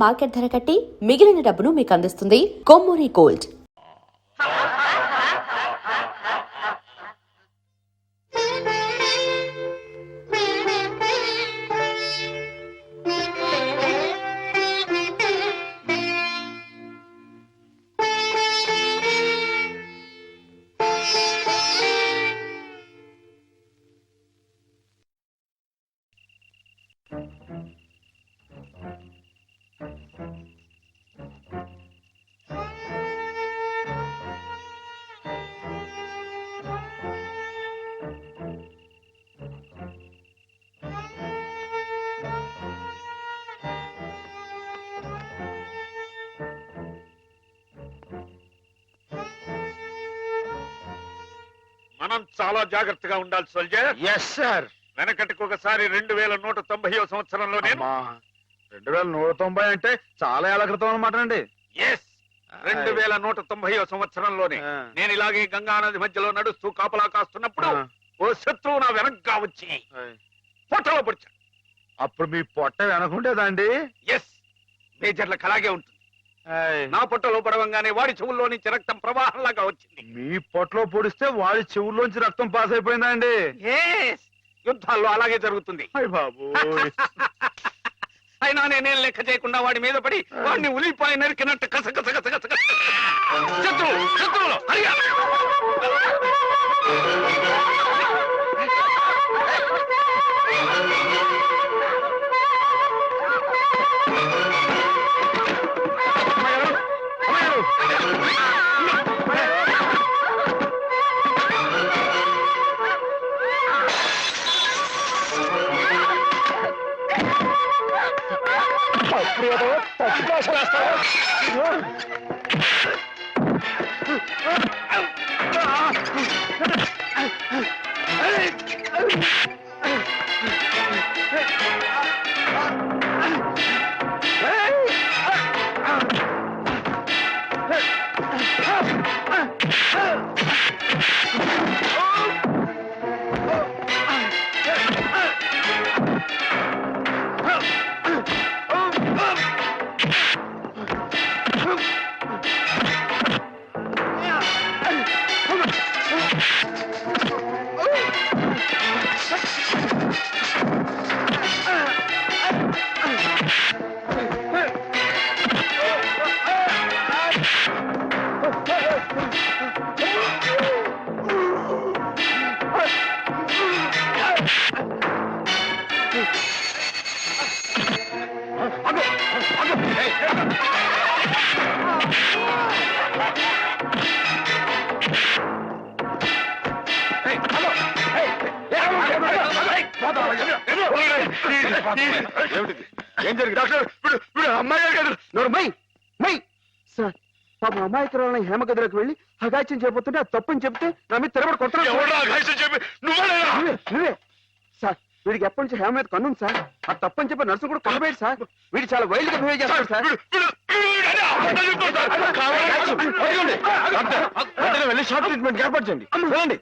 Market ధర కట్టి మిగిలిన డబ్బును మీకు అందిస్తుంది కొమ్మూరి గోల్డ్. మనం చాలా జాగ్రత్తగా ఉండాలి సోల్జర్. Yes sir. వెనకటికి ఒకసారి 2190వ సంవత్సరంలోనే 2190 అంటే చాలా ఏళ్ల క్రితం అనమాట అండి. 2190వ సంవత్సరంలోనే నేను ఇలాగే గంగా నది మధ్యలో నడుస్తూ కాపలా కాస్తున్నప్పుడు ఓ శత్రువు నా వెనక్గా వచ్చి పొట్టలో పొడిచాడు. అప్పుడు మీ పొట్ట వెనకుండేదండి? ఎస్, మేజర్లకు అలాగే ఉంటుంది. నా పొట్టలో పడవంగానే వాడి చెవుల్లో నుంచి రక్తం ప్రవాహంలాగా వచ్చింది. మీ పొట్టలో పొడిస్తే వాడి చెవుల్లోంచి రక్తం పాస్ అయిపోయిందా అండి? యుద్ధాల్లో అలాగే జరుగుతుంది. బాబు అయినా నేనేం లెక్క చేయకుండా వాడి మీద పడి వాడిని ఉలిపాయ నరికినట్టు కస శత్రువులు హరియా! ఏం జరిగింది డాక్టర్? అమ్మాయి సార్, పాపం అమాయకురాలని హేమగదిలోకి వెళ్ళి అగాయిత్యం చేయబోతుంటే అది తప్పని చెప్తే నా మీద తిరగబడి కొడుతున్నాడు. నువ్వే సార్. వీడికి ఎప్పటి నుంచి హేమ మీద కన్నుంది సార్. అది తప్పని చెప్పి నర్సు కూడా కొనబోయాడు సార్. వీడు చాలా వైల్డ్ గా బిహేవ్ చేస్తాడు సార్. వెళ్ళి షార్ట్ ట్రీట్మెంట్ ఏర్పాటు చేయండి. చూడండి.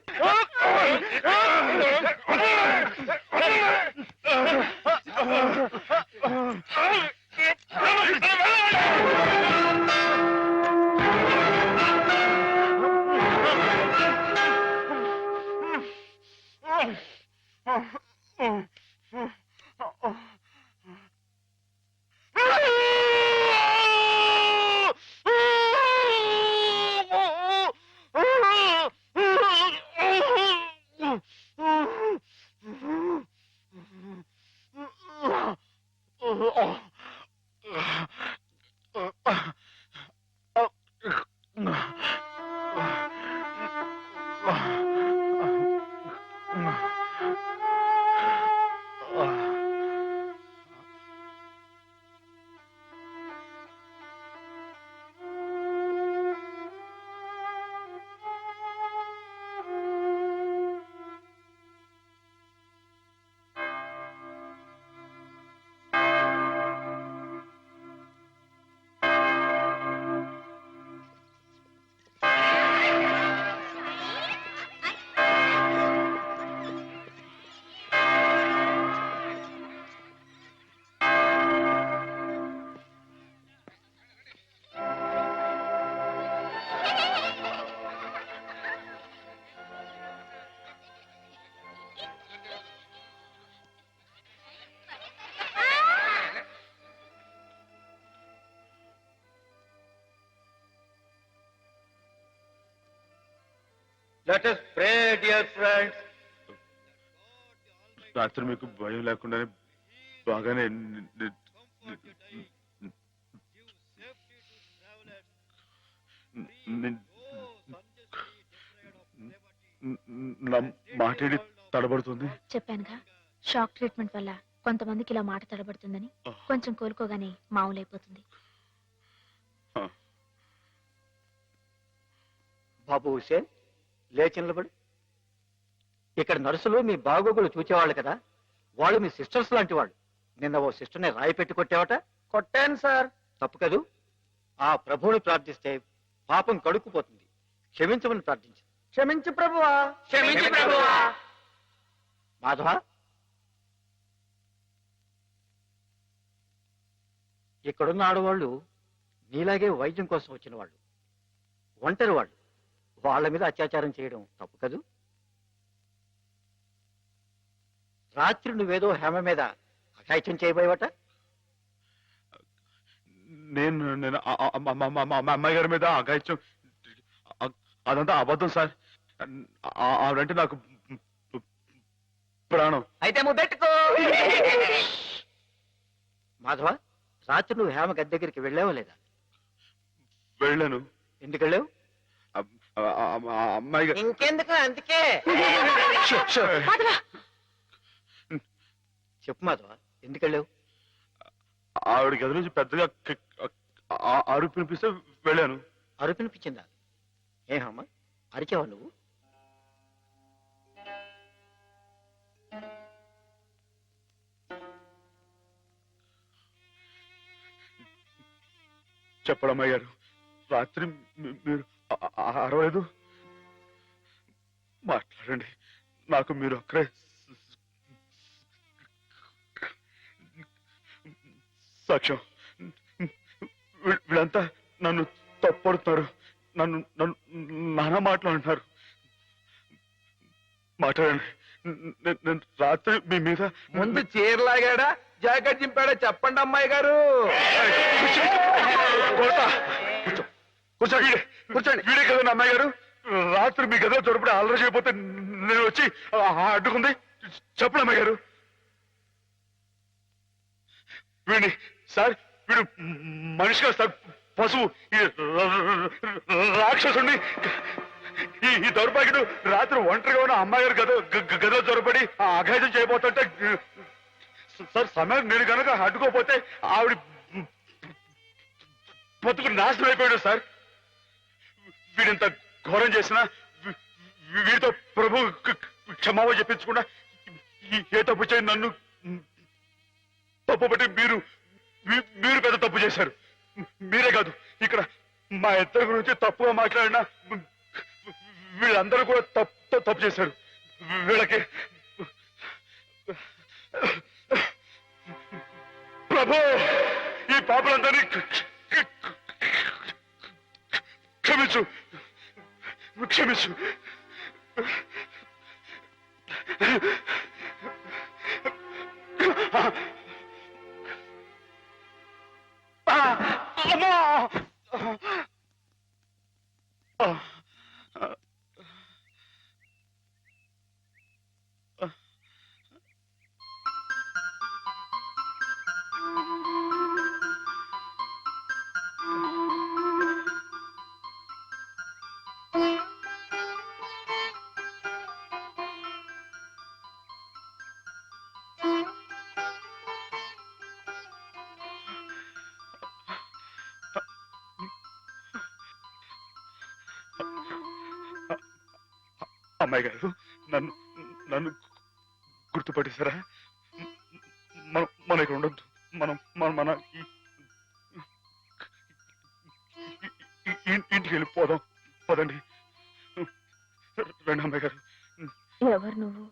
Let us pray, dear friends. రాత్రి మీకు భయం లేకుండానే బాగానే నా మాటేడి తడబడుతుంది. చెప్పానుగా, షాక్ ట్రీట్మెంట్ వల్ల కొంతమందికి ఇలా మాట తడబడుతుందని. కొంచెం కోలుకోగానే మామూలైపోతుంది. బాబు హుసేన్, లేచి నిలబడు. ఇక్కడ నర్సులు మీ బాగోగులు చూచేవాళ్ళు కదా, వాళ్ళు మీ సిస్టర్స్ లాంటి వాళ్ళు. నిన్న ఓ సిస్టర్ని రాయి పెట్టి కొట్టావట. కొట్టాను సార్. తప్పు కదూ. ఆ ప్రభువుని ప్రార్థిస్తే పాపం కడుక్కుపోతుంది. క్షమించమని ప్రార్థించు. క్షమించు ప్రభువా. క్షమించు ప్రభువా. మాధవ, ఇక్కడున్న ఆడవాళ్ళు నీలాగే వైద్యం కోసం వచ్చిన వాళ్ళు, ఒంటరి వాళ్ళు. వాళ్ళ మీద అత్యాచారం చేయడం తప్పు కదూ. రాత్రి నువ్వేదో హేమ మీద అఘాయిత్యం చేయబోయేవట. నేను నేను మా అమ్మాయి గారి మీద అఘాయిత్యం, అదంతా అబద్ధం సార్. ఆవిడంటే నాకు ప్రాణం. అయితే ముద్దెట్టుకో. మాధవ, రాత్రి నువ్వు హేమ గది దగ్గరికి వెళ్ళావా లేదా? వెళ్ళాను. ఎందుకు వెళ్ళావు? అమ్మాయి ఇంకెందుకు, అందుకే. చెప్పు మాధవ, ఎందుకు వెళ్ళావు? ఆవిడ గది నుంచి పెద్దగా అరుపు వినిపిస్తే వెళ్ళాను. అరుపినిపించిందా? ఏమమ్మా, అరిచావా నువ్వు? చెప్పడమ్మాయి గారు, రాత్రి మీరు అరవలేదు. మాట్లాడండి, నాకు మీరు అక్కడే సాక్ష్యం. వీళ్ళంతా నన్ను తప్పడుతున్నారు, నన్ను నన్ను నానా మాట్లాడుతున్నారు. మాట్లాడండి. నేను రాత్రి మీ మీద ముందు చీరలాగాడా జాకెట్ చింపాడా చెప్పండి అమ్మాయి గారు. కూర్చోండి. కూర్చోండి. వీడే కదండి అమ్మాయి గారు. రాత్రి మీ గదిలో దొరపడి అల్లరి చేయకపోతే నేను వచ్చి అడ్డుకుంది. చెప్పండి అమ్మాయి గారు. వీడిని సార్, వీడు మనిషి కాదు సార్, పశువు. ఈ రాక్షసుడిని, ఈ దౌర్భాగ్యుడు రాత్రి ఒంటరిగా ఉన్న అమ్మాయి గారు గదిలో దొరపడి అఘాయితం చేయబోతుంటే సార్, సమయం నేను కనుక అడ్డుకోపోతే ఆవిడ బతుకు నాశనం అయిపోయాడు సార్. వీడింత ఘోరం చేసినా వీడితో ప్రభు క్షమాపణ చెప్పించకుండా ఏ తప్పు చేయండి నన్ను తప్పు బట్టి మీరు పెద్ద తప్పు చేశారు. మీరే కాదు, ఇక్కడ మా ఇద్దరి గురించి తప్పుగా మాట్లాడినా వీళ్ళందరూ కూడా తప్పు చేశారు. వీళ్ళకి ప్రభు ఈ పాపలందరినీ క్షమించు, క్షమించు. అమ్మా! అమ్మాయి గారు, నన్ను నన్ను గుర్తుపట్టేశారా? మనం ఇక్కడ ఉండొద్దు. మన ఇంటికి వెళ్ళిపోదాం. పదండి. రండి అమ్మాయి గారు. ఎవరు నువ్వు?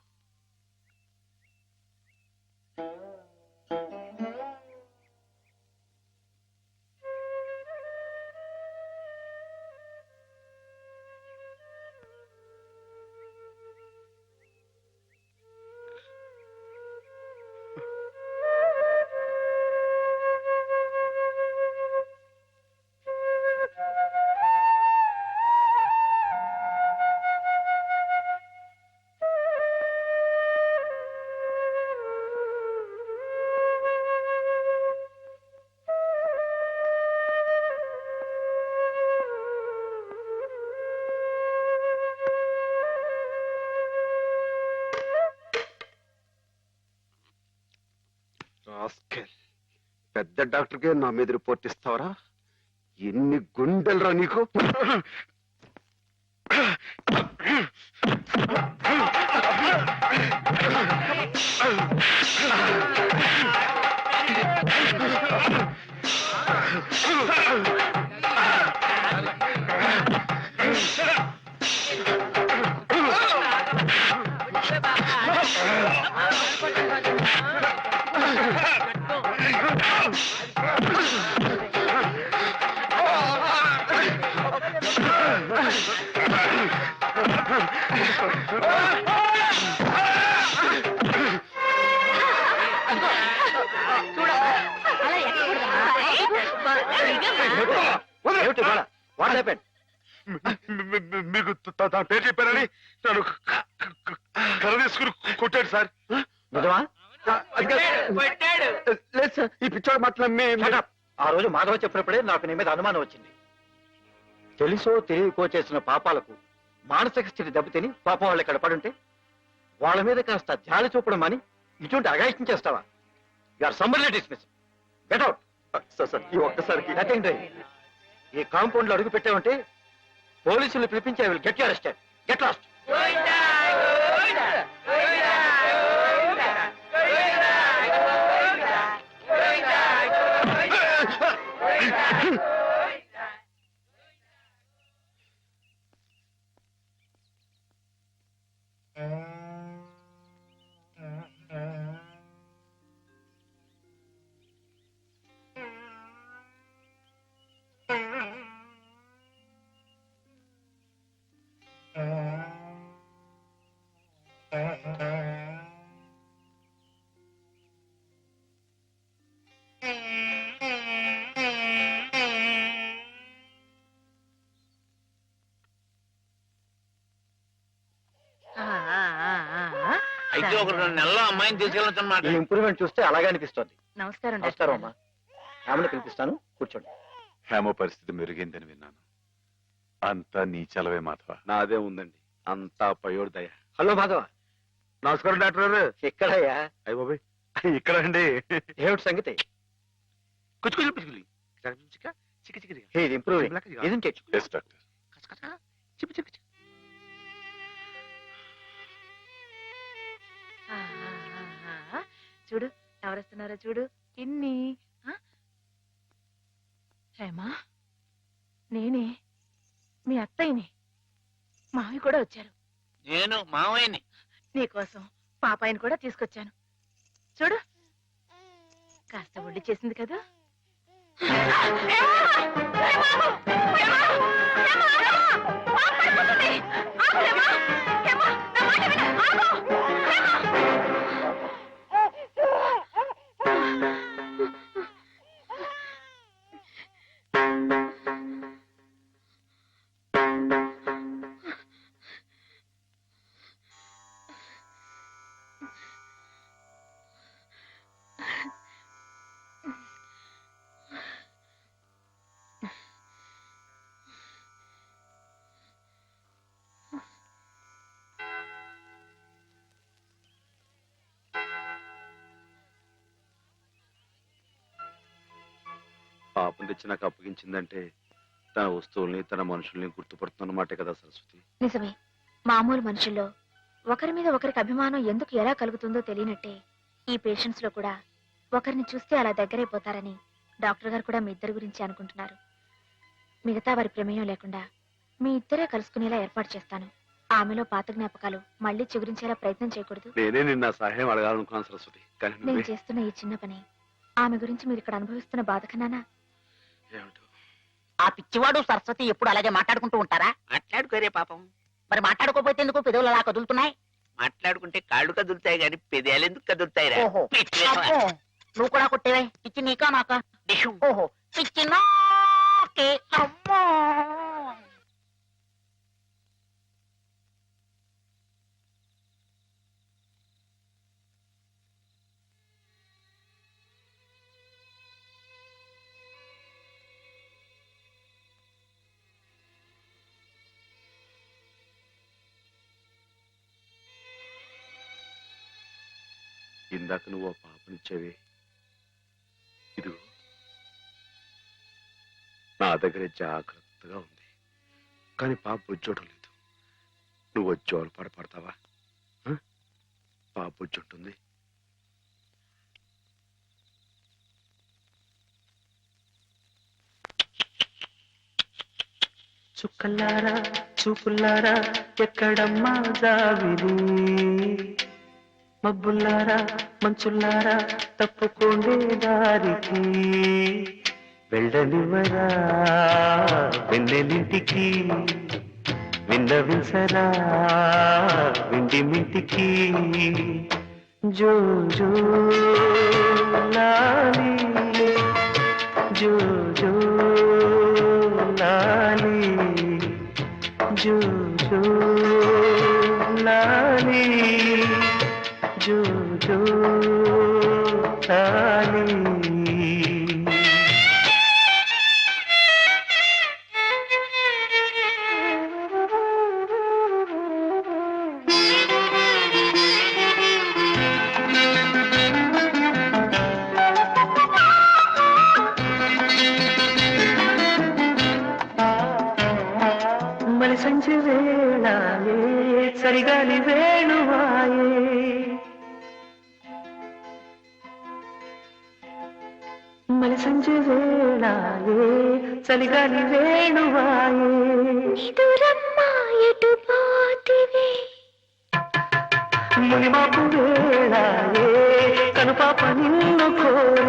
పెద్ద డాక్టర్కే నా మీద రిపోర్ట్ ఇస్తావరా? ఎన్ని గుండెలరా నీకు? మీకు తన పేరు చెప్పారని నన్ను కర్ర తీసుకుని కొట్టాడు సార్. నిజమా? లేదు సార్, ఈ పిచ్చోడు మాత్రమే. Shut up. ఆ రోజు మాధవ చెప్పినప్పుడే నాకు నీ మీద అనుమానం వచ్చింది. తెలుసో తెలియకో చేసిన పాపాలకు మానసిక స్థితి దెబ్బతిని పాపం వాళ్ళు ఇక్కడ పడుంటే వాళ్ళ మీద కాస్త జాలి చూపడం అని ఇటువంటి అగాయిత్యం చేస్తావా? You're summarily dismiss. Get out. Sir ఈ ఒక్కసారికి నథింగ్ డూయింగ్. ఈ కాంపౌండ్ లో అడుగు పెట్టావంటే పోలీసులు పిలిపించి I will get you arrested. Get lost. అయితే ఒక 2 నెలల్లో అమ్మాయిని తీసుకెళ్ళచ్చు ఈ అన్నమాట. ఇంప్రూవ్మెంట్ చూస్తే అలాగే అనిపిస్తోంది. నమస్కారం నమస్కారం అమ్మా. ఆమెను పిలిపిస్తాను, కూర్చోండి. హేమ పరిస్థితి మెరుగైందని విన్నాను. అంతా నీ చలవే మాధవ. నాదే ఉందండి, అంతా పయోడు దయ. హలో మాధవ. నమస్కారం డాక్టర్ గారు. ఎక్కడయ్యా? అయ్య బాబాయ్, ఇక్కడ అండి. ఏమిటి సంగతి? కుచ్చుకులు పిచ్చుకులు చిక్క చిక్క ఇది improving, isn't it? Yes doctor. చిప్పు చిప్పు చూడు ఎవరొస్తున్నారో చూడు. ఇన్ని హేమా, నేనే మీ అత్తయ్యని. మావి కూడా వచ్చారు. నేను మావయ్యని. నీకోసం పాపాయిని కూడా తీసుకొచ్చాను. చూడు, కాస్త ఒళ్ళు చేసింది కదా. పాపం తెచ్చి నాకు అప్పగించిందంటే తన వస్తువుల్ని తన మనుషుల్ని గుర్తుపడుతున్నమాటే కదా సరస్వతి. నిజమే. మామూలు మనుషుల్లో ఒకరి మీద ఒకరికి అభిమానం ఎందుకు ఎలా కలుగుతుందో తెలియనట్టే ఈ పేషెంట్స్ లో కూడా ఒకరిని చూస్తే అలా దగ్గరైపోతారని డాక్టర్ గారు కూడా మీ ఇద్దరి గురించి అనుకుంటున్నారు. మిగతా వారి ప్రమేయం లేకుండా మీ ఇద్దరే కలుసుకునేలా ఏర్పాటు చేస్తాను. ఆమెలో పాత జ్ఞాపకాలు మళ్ళీ చిగురించేలా ప్రయత్నం చేయకూడదు. నేనే నిన్న సహాయం అడగాలనుకున్నాను సరస్వతి, కానీ నేను నువ్వే. చేస్తున్న ఈ చిన్న పని ఆమె గురించి మీరు ఇక్కడ అనుభవిస్తున్న బాధ కన్నానా? ఏమిటో ఆ పిచ్చివాడు సరస్వతి ఎప్పుడు అలాగే మాట్లాడుకుంటూ ఉంటారా? మాట్లాడుకోరే పాపం. మరి మాట్లాడుకోపోతే ఎందుకు పెదవులు అలా కదులుతున్నాయి? మాట్లాడుకుంటే కాళ్ళు కదులుతాయి గాని పెదాలు ఎందుకు కదులుతాయిరా? ఓహో. పిచ్చి అబ్బో, నువ్వు కూడా కొట్టేవే. పిచ్చి నీకా నాకా? డిషుం. ఓహో, పిచ్చి నాకే. అమ్మో. ఇందాక నువ్వు ఆ పాపనిచ్చావే, ఇదిగో నా దగ్గర జాగ్రత్తగా ఉంది. కానీ పాప బుజ్జోటం లేదు. నువ్వు వచ్చి పడతావా? పాప బుజ్జుంటుంది. చుక్కలారా చూపులారా ఎక్కడమ్మా జావిరి, మబ్బుల్లారా మంచుల్లారా తప్పుకోండే దారికి, వెళ్ళనివరా వెన్నెలింటికి, విన్నవించరా విండి మింటికి. జో జో లాలి జో జో లాలి జో జో లాలి జో జో లాలి. మలి సంజೆ వేళాయే చలిగాలి వేణువాయే, మలి సంజೆ వేళాయే చలిగాలి వేణువాయే. ఎదురమ్మా ఎటు పోతివే, మునిమాపు వేళాయే కనుపాప నిన్ను కోరే,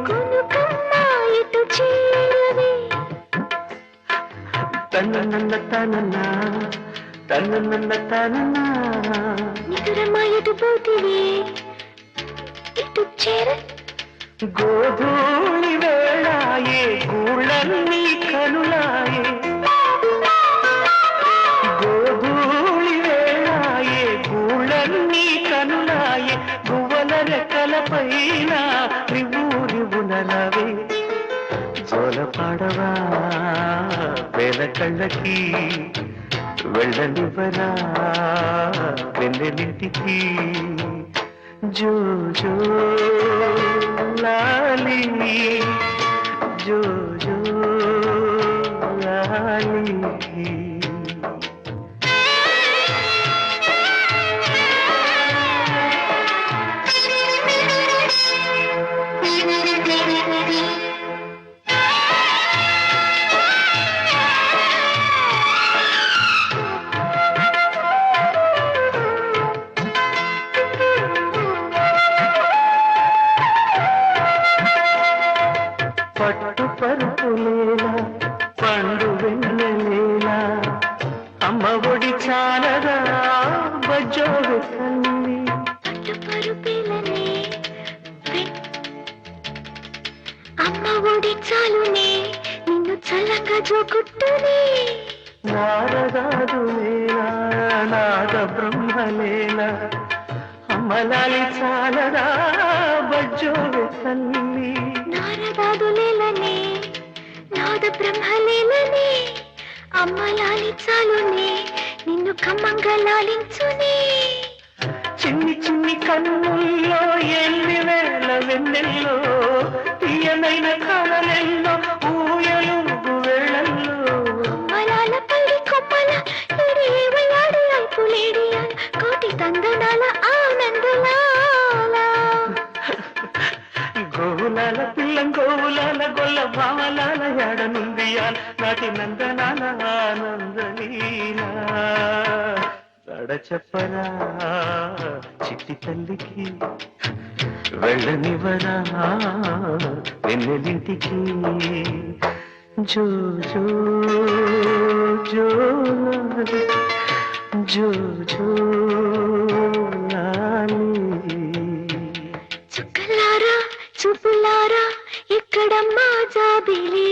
కొనుకమ్మా ఎటు చేరవే, తనన్న తనన్న తనన్న తనన్న. ఎదురమ్మా ఎటు పోతివే, ఎటు చేర గోధూళి వేళాయే గూళ్ళన్నీ కనులాయే, గోధూళి వేళాయే గూళ్ళన్నీ కనులాయే, గువ్వల రెక్కల పైన రివ్వునవే. జోల పాడవా వేల కళ్ళకి, వెళ్ళనివ్వరా వెన్నెలింటికి. జో జో లాలి జో జో లాలి. పట్టు పరుపులేలా పండు వెన్నెలేలా, అమ్మ ఒడి చాలదా బజ్జోడు తల్లి. పరుపిలనే అమ్మ ఒడి చాలునే, నిన్ను చల్లగా జోకుట్టునే. నారదాదు లేలా నాద బ్రహ్మలేలా, అమ్మలాలి చాలదా బజ్జోడు తల్లి. నారదాదులేలనే నాద బ్రహ్మలేలనే, అమ్మ లాలించాలునే నిన్ను కమ్మంగా లాలించునే. చిన్ని చిన్ని కన్నుల్లో ఎన్ని వేల వెన్నెల్లో, తీయనైన కళలెల్లో ఊయలుగు వెళ్ళల్లో. అమ్మలాల పల్లి కొమ్మల ఎడేవయాడి అయిపులేడియాల, కోటి తందనాల ఆనందలాల. గోవులాల పిల్లం గోవులాల గొల్ల భామలాల ఎడనుందియాల, నాటి నందనాల ఆనందలీలా. చెప్పరా చిట్టి తల్లికి, వెళ్ళనివరా వెన్నెలింటికి. జో జో జో జో జో లాలి. చుక్కలారా చూపులారా ఎక్కడమ్మా జాబిలి,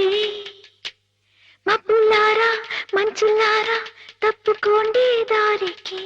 మబ్బులారా మంచులారా తప్పుకోండి దారికి.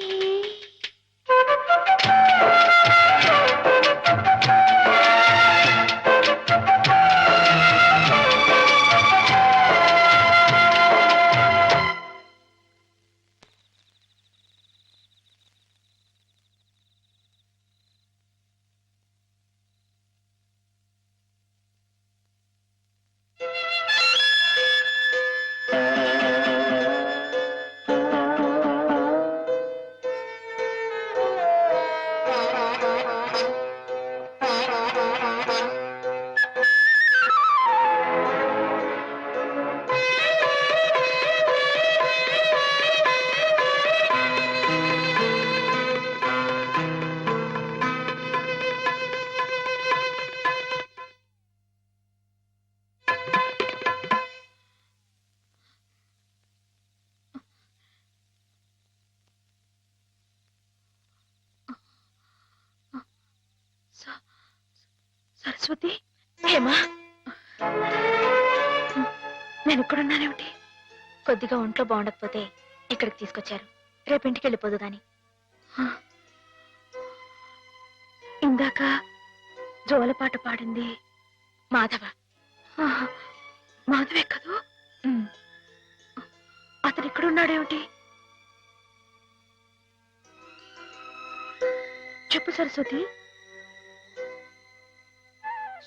సరస్వతి హేమా, నేను ఇక్కడున్నానేమిటి? కొద్దిగా ఒంట్లో బాగుండకపోతే ఇక్కడికి తీసుకొచ్చారు. రేపు ఇంటికి వెళ్ళిపోదు గాని. ఇందాక జోలపాట పాడింది మాధవ. మాధవే కదూ? అతను ఇక్కడున్నాడేమిటి? చెప్పు సరస్వతి.